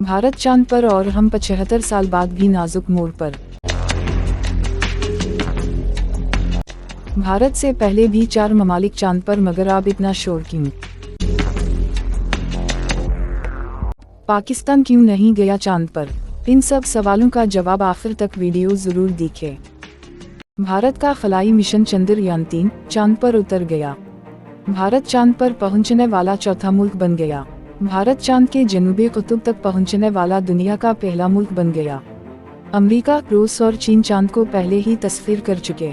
भारत चांद पर और हम 75 साल बाद भी नाजुक मोड़ पर। भारत से पहले भी 4 ममालिक चांद पर, मगर अब इतना शोर क्यों? पाकिस्तान क्यों नहीं गया चांद पर? इन सब सवालों का जवाब आखिर तक वीडियो जरूर देखें। भारत का खलाई मिशन चंद्रयान-3 चांद पर उतर गया। भारत चांद पर पहुंचने वाला चौथा मुल्क बन गया। भारत चांद के जनूबी कुतुब तक पहुंचने वाला दुनिया का पहला मुल्क बन गया। अमेरिका, रूस और चीन चांद को पहले ही तस्खीर कर चुके।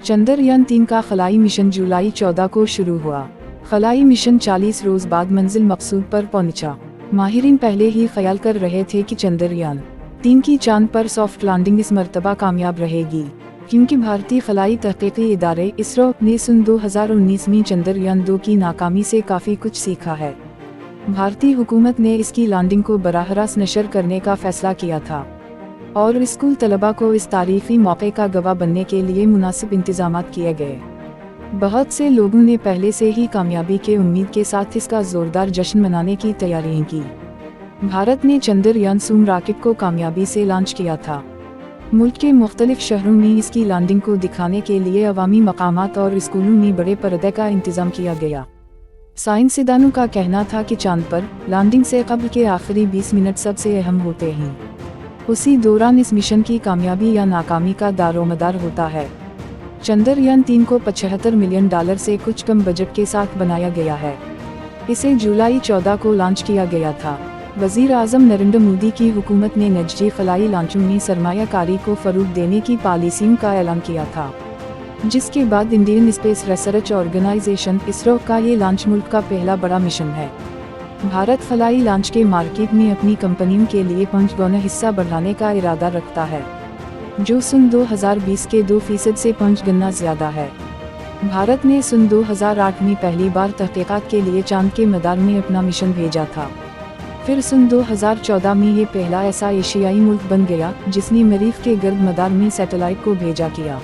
चंद्रयान-3 का खलाई मिशन जुलाई 14 को शुरू हुआ। खलाई मिशन 40 रोज बाद मंजिल मकसूद पर पहुंचा। माहिरीन पहले ही ख्याल कर रहे थे कि चंद्रयान-3 की चांद पर सॉफ्ट लैंडिंग इस मर्तबा कामयाब रहेगी, क्योंकि भारतीय खलाई तहकीकी इदारे इसरो ने सन 2019 में चंद्रयान-2 की नाकामी से काफ़ी कुछ सीखा है। भारतीय हुकूमत ने इसकी लैंडिंग को बराह रास्त नशर करने का फैसला किया था और स्कूल तलबा को इस तारीखी मौके का गवाह बनने के लिए मुनासिब इंतजामात किए गए। बहुत से लोगों ने पहले से ही कामयाबी के उम्मीद के साथ इसका जोरदार जश्न मनाने की तैयारियां की। भारत ने चंद्रयान-3 रॉकेट को कामयाबी से लॉन्च किया था। मुल्क के मुख्तलिफ शहरों में इसकी लैंडिंग को दिखाने के लिए अवामी मकामात और स्कूलों में बड़े पर्दे का इंतजाम किया गया। साइंसदानों का कहना था कि चांद पर लैंडिंग से कबल के आखिरी 20 मिनट सबसे अहम होते हैं। उसी दौरान इस मिशन की कामयाबी या नाकामी का दारोमदार होता है। चंद्रयान-3 को $75 मिलियन से कुछ कम बजट के साथ बनाया गया है। इसे जुलाई 14 को लॉन्च किया गया था। वज़ीर आज़म नरेंद्र मोदी की हुकूमत ने निजी खलाई लॉन्चों में सरमायाकारी को फ़रोग़ देने की पॉलिसियों का ऐलान किया था, जिसके बाद Indian space research organisation ISRO का ये लॉन्च मुल्क का पहला बड़ा मिशन है। भारत खलाई लॉन्च के मार्केट में अपनी कंपनियों के लिए 5 गुना हिस्सा बढ़ाने का इरादा रखता है, जो सन 2020 के 2% से 5 गुना ज़्यादा है। भारत ने सन 2008 में पहली बार तहक़ीक़ात के लिए चांद के मदार में अपना मिशन भेजा था। फिर सन 2014 में ये पहला ऐसा एशियाई मुल्क बन गया जिसने मरीख के गर्द मदार में सैटेलाइट को भेजा किया।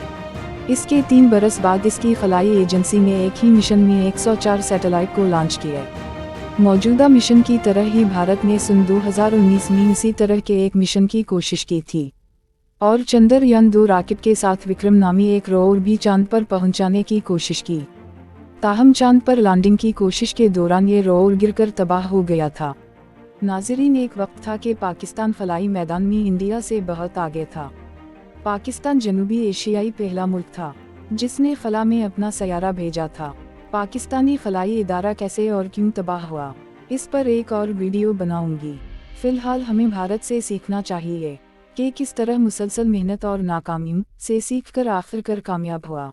इसके 3 बरस बाद इसकी खलाई एजेंसी ने एक ही मिशन में 104 सैटेलाइट को लॉन्च किया। मौजूदा मिशन की तरह ही भारत ने सन 2019 में इसी तरह के एक मिशन की कोशिश की थी और चंद्रयान-2 रॉकेट के साथ विक्रम नामी एक रोवर भी चांद पर पहुंचाने की कोशिश की। ताहम चांद पर लैंडिंग की कोशिश के दौरान ये रोवर गिरकर तबाह हो गया था। नाज़रीन, एक वक्त था कि पाकिस्तान खलाई मैदान में इंडिया से बहुत आगे था। पाकिस्तान जनूबी एशियाई पहला मुल्क था जिसने खला में अपना सैयारा भेजा था। पाकिस्तानी खलाई इदारा कैसे और क्यों तबाह हुआ, इस पर एक और वीडियो बनाऊंगी। फिलहाल हमें भारत से सीखना चाहिए कि किस तरह मुसलसल मेहनत और नाकामियों से सीखकर आखिरकार कामयाब हुआ।